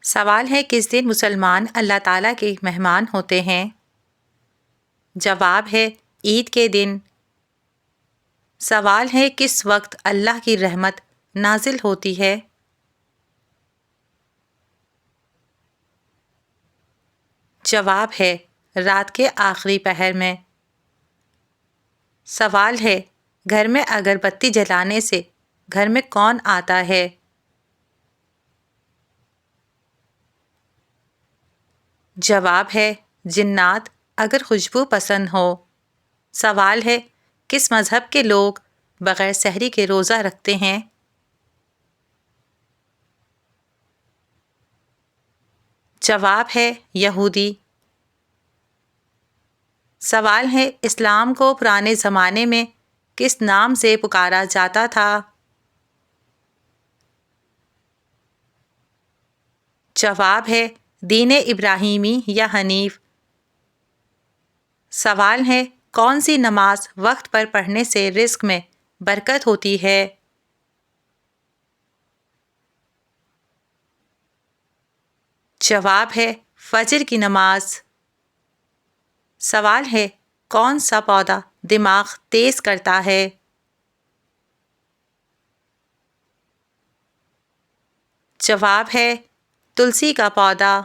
سوال ہے کس دن مسلمان اللہ تعالیٰ کے مہمان ہوتے ہیں؟ جواب ہے عید کے دن۔ سوال ہے کس وقت اللہ کی رحمت نازل ہوتی ہے؟ جواب ہے رات کے آخری پہر میں۔ سوال ہے گھر میں اگر بتی جلانے سے گھر میں کون آتا ہے؟ جواب ہے جنات اگر خوشبو پسند ہو۔ سوال ہے کس مذہب کے لوگ بغیر سحری کے روزہ رکھتے ہیں؟ جواب ہے یہودی۔ سوال ہے اسلام کو پرانے زمانے میں کس نام سے پکارا جاتا تھا؟ جواب ہے دین ابراہیمی یا حنیف۔ سوال ہے کون سی نماز وقت پر پڑھنے سے رزق میں برکت ہوتی ہے؟ جواب ہے فجر کی نماز۔ سوال ہے کون سا پودا دماغ تیز کرتا ہے؟ جواب ہے تلسی کا پودا۔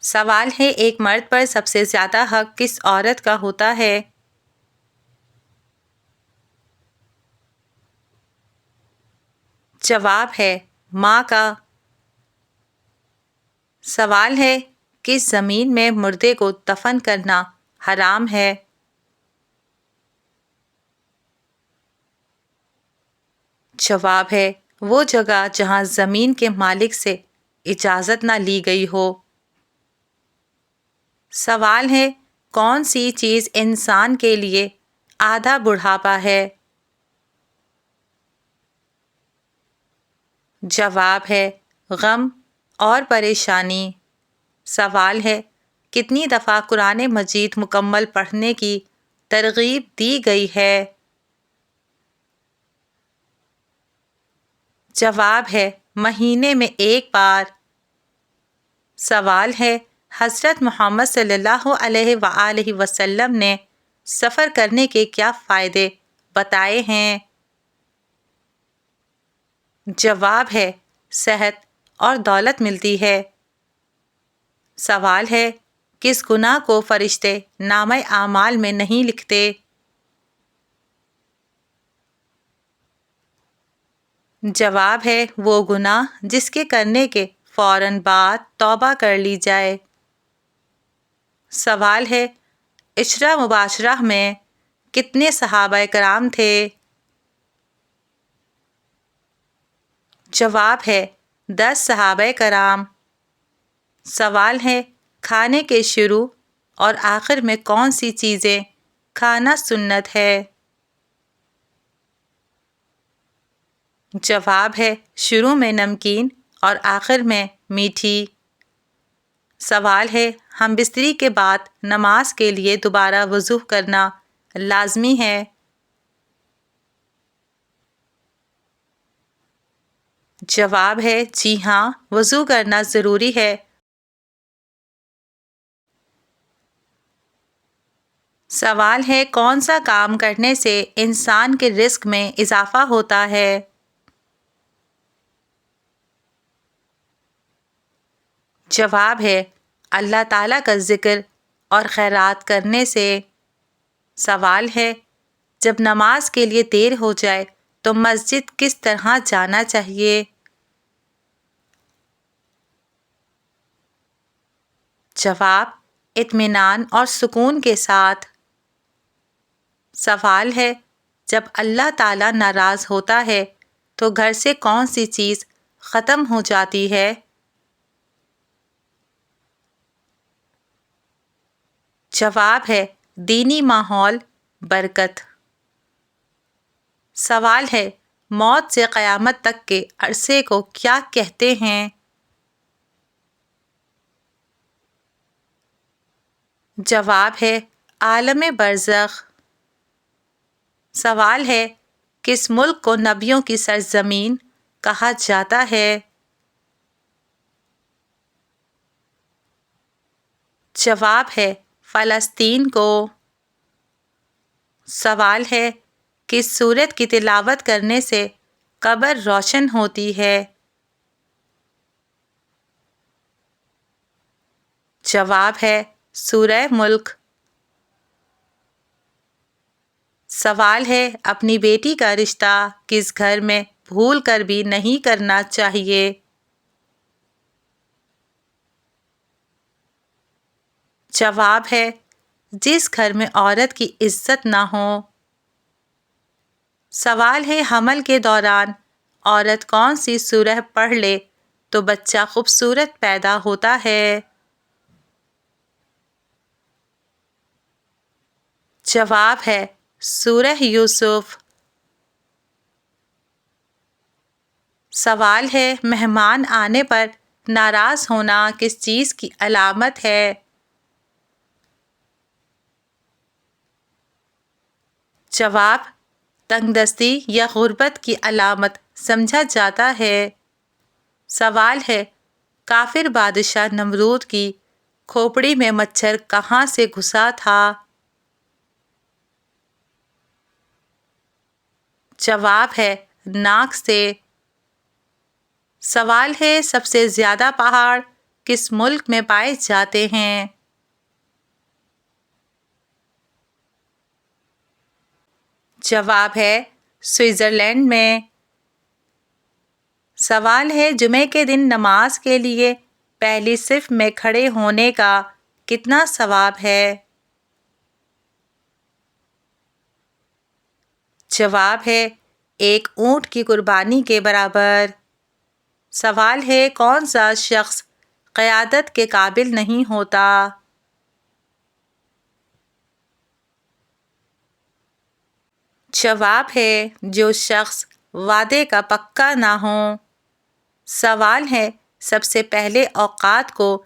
سوال ہے ایک مرد پر سب سے زیادہ حق کس عورت کا ہوتا ہے؟ جواب ہے ماں کا۔ سوال ہے کس زمین میں مردے کو دفن کرنا حرام ہے؟ جواب ہے وہ جگہ جہاں زمین کے مالک سے اجازت نہ لی گئی ہو۔ سوال ہے کون سی چیز انسان کے لیے آدھا بڑھاپا ہے؟ جواب ہے غم اور پریشانی۔ سوال ہے کتنی دفعہ قرآن مجید مکمل پڑھنے کی ترغیب دی گئی ہے؟ جواب ہے مہینے میں ایک بار۔ سوال ہے حضرت محمد صلی اللہ علیہ وآلہ وسلم نے سفر کرنے کے کیا فائدے بتائے ہیں؟ جواب ہے صحت اور دولت ملتی ہے۔ سوال ہے کس گناہ کو فرشتے نامہ اعمال میں نہیں لکھتے؟ جواب ہے وہ گناہ جس کے کرنے کے فوراً بعد توبہ کر لی جائے۔ سوال ہے عشرہ مباشرہ میں کتنے صحابہ کرام تھے؟ جواب ہے 10 صحابہ کرام۔ سوال ہے کھانے کے شروع اور آخر میں کون سی چیزیں کھانا سنت ہے؟ جواب ہے شروع میں نمکین اور آخر میں میٹھی۔ سوال ہے ہم بستری کے بعد نماز کے لیے دوبارہ وضو کرنا لازمی ہے؟ جواب ہے جی ہاں وضو کرنا ضروری ہے۔ سوال ہے کون سا کام کرنے سے انسان کے رزق میں اضافہ ہوتا ہے؟ جواب ہے اللہ تعالیٰ کا ذکر اور خیرات کرنے سے۔ سوال ہے جب نماز کے لیے دیر ہو جائے تو مسجد کس طرح جانا چاہیے؟ جواب اطمینان اور سکون کے ساتھ۔ سوال ہے جب اللہ تعالیٰ ناراض ہوتا ہے تو گھر سے کون سی چیز ختم ہو جاتی ہے؟ جواب ہے دینی ماحول، برکت۔ سوال ہے موت سے قیامت تک کے عرصے کو کیا کہتے ہیں؟ جواب ہے عالم برزخ۔ سوال ہے کس ملک کو نبیوں کی سرزمین کہا جاتا ہے؟ جواب ہے فلسطین کو۔ سوال ہے کس سورت کی تلاوت کرنے سے قبر روشن ہوتی ہے؟ جواب ہے سورہ ملک۔ سوال ہے اپنی بیٹی کا رشتہ کس گھر میں بھول کر بھی نہیں کرنا چاہیے؟ جواب ہے جس گھر میں عورت کی عزت نہ ہو۔ سوال ہے حمل کے دوران عورت کون سی سورہ پڑھ لے تو بچہ خوبصورت پیدا ہوتا ہے؟ جواب ہے سورہ یوسف۔ سوال ہے مہمان آنے پر ناراض ہونا کس چیز کی علامت ہے؟ جواب تنگ دستی یا غربت کی علامت سمجھا جاتا ہے۔ سوال ہے کافر بادشاہ نمرود کی کھوپڑی میں مچھر کہاں سے گھسا تھا؟ جواب ہے ناک سے۔ سوال ہے سب سے زیادہ پہاڑ کس ملک میں پائے جاتے ہیں؟ جواب ہے سوئٹزرلینڈ میں۔ سوال ہے جمعے کے دن نماز کے لیے پہلی صف میں کھڑے ہونے کا کتنا ثواب ہے؟ جواب ہے ایک اونٹ کی قربانی کے برابر۔ سوال ہے کون سا شخص قیادت کے قابل نہیں ہوتا؟ جواب ہے جو شخص وعدے کا پکا نہ ہو۔ سوال ہے سب سے پہلے اوقات کو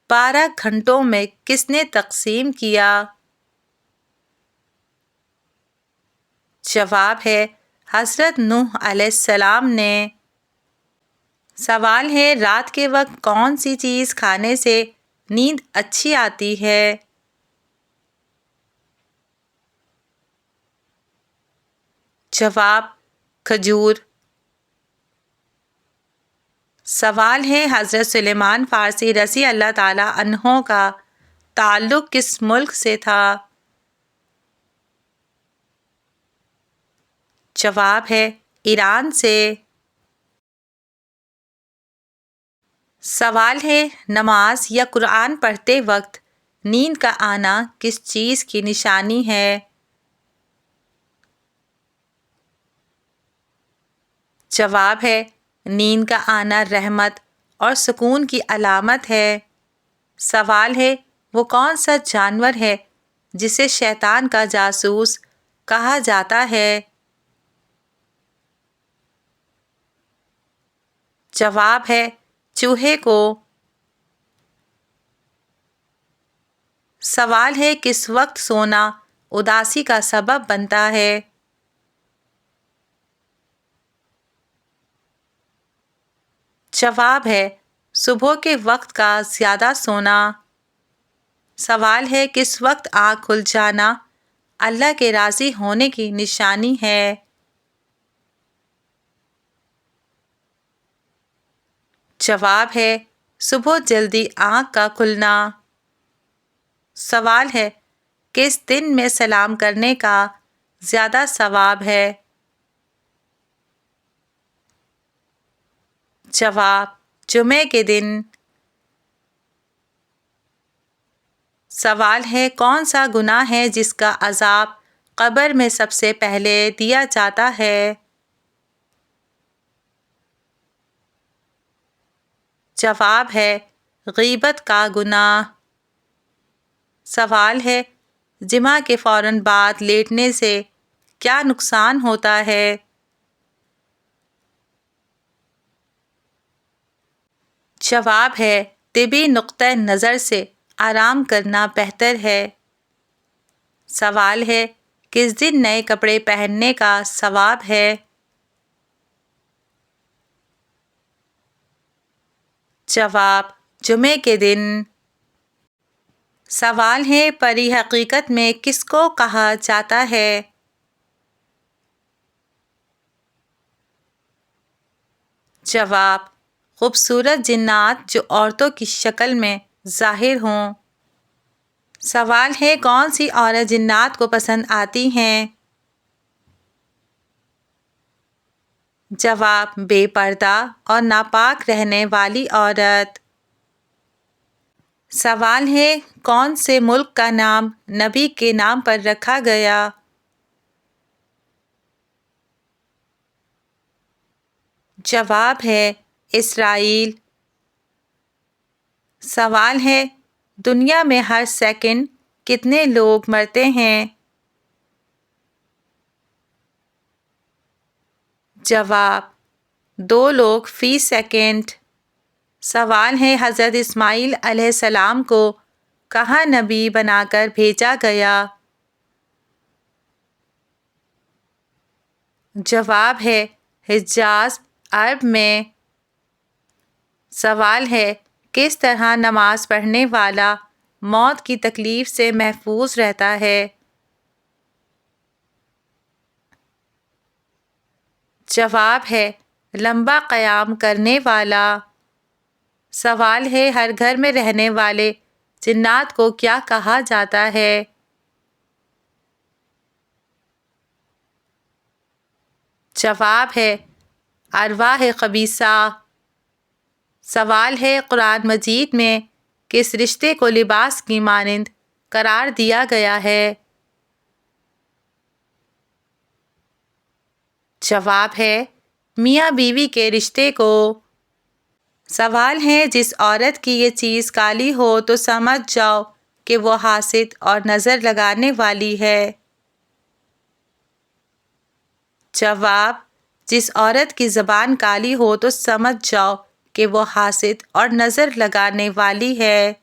12 گھنٹوں میں کس نے تقسیم کیا؟ جواب ہے حضرت نوح علیہ السلام نے۔ سوال ہے رات کے وقت کون سی چیز کھانے سے نیند اچھی آتی ہے؟ جواب کھجور۔ سوال ہے حضرت سلیمان فارسی رضی اللہ تعالیٰ عنہ کا تعلق کس ملک سے تھا؟ جواب ہے ایران سے۔ سوال ہے نماز یا قرآن پڑھتے وقت نیند کا آنا کس چیز کی نشانی ہے؟ جواب ہے نیند کا آنا رحمت اور سکون کی علامت ہے۔ سوال ہے وہ کون سا جانور ہے جسے شیطان کا جاسوس کہا جاتا ہے؟ جواب ہے چوہے کو۔ سوال ہے کس وقت سونا اداسی کا سبب بنتا ہے؟ جواب ہے صبح کے وقت کا زیادہ سونا۔ سوال ہے کس وقت آنکھ کھل جانا اللہ کے راضی ہونے کی نشانی ہے؟ جواب ہے صبح جلدی آنکھ کا کھلنا۔ سوال ہے کس دن میں سلام کرنے کا زیادہ ثواب ہے؟ جواب جمعے کے دن۔ سوال ہے کون سا گناہ ہے جس کا عذاب قبر میں سب سے پہلے دیا جاتا ہے؟ جواب ہے غیبت کا گناہ۔ سوال ہے جمعہ کے فوراً بعد لیٹنے سے کیا نقصان ہوتا ہے؟ جواب ہے طبی نقطہ نظر سے آرام کرنا بہتر ہے۔ سوال ہے کس دن نئے کپڑے پہننے کا ثواب ہے؟ جواب جمعے کے دن۔ سوال ہے پری حقیقت میں کس کو کہا جاتا ہے؟ جواب: خوبصورت جنات جو عورتوں کی شکل میں ظاہر ہوں۔ سوال ہے کون سی عورت جنات کو پسند آتی ہیں؟ جواب: بے پردہ اور ناپاک رہنے والی عورت۔ سوال ہے کون سے ملک کا نام نبی کے نام پر رکھا گیا؟ جواب ہے اسرائیل۔ سوال ہے دنیا میں ہر سیکنڈ کتنے لوگ مرتے ہیں؟ جواب: 2 لوگ فی سیکنڈ۔ سوال ہے حضرت اسماعیل علیہ السلام کو کہاں نبی بنا کر بھیجا گیا؟ جواب ہے حجاز، عرب میں۔ سوال ہے کس طرح نماز پڑھنے والا موت کی تکلیف سے محفوظ رہتا ہے؟ جواب ہے لمبا قیام کرنے والا۔ سوال ہے ہر گھر میں رہنے والے جنات کو کیا کہا جاتا ہے؟ جواب ہے ارواح خبیثہ۔ سوال ہے قرآن مجید میں کس رشتے کو لباس کی مانند قرار دیا گیا ہے؟ جواب ہے میاں بیوی کے رشتے کو۔ سوال ہے جس عورت کی یہ چیز کالی ہو تو سمجھ جاؤ کہ وہ حاسد اور نظر لگانے والی ہے۔ جواب: جس عورت کی زبان کالی ہو تو سمجھ جاؤ کہ وہ حاسد اور نظر لگانے والی ہے۔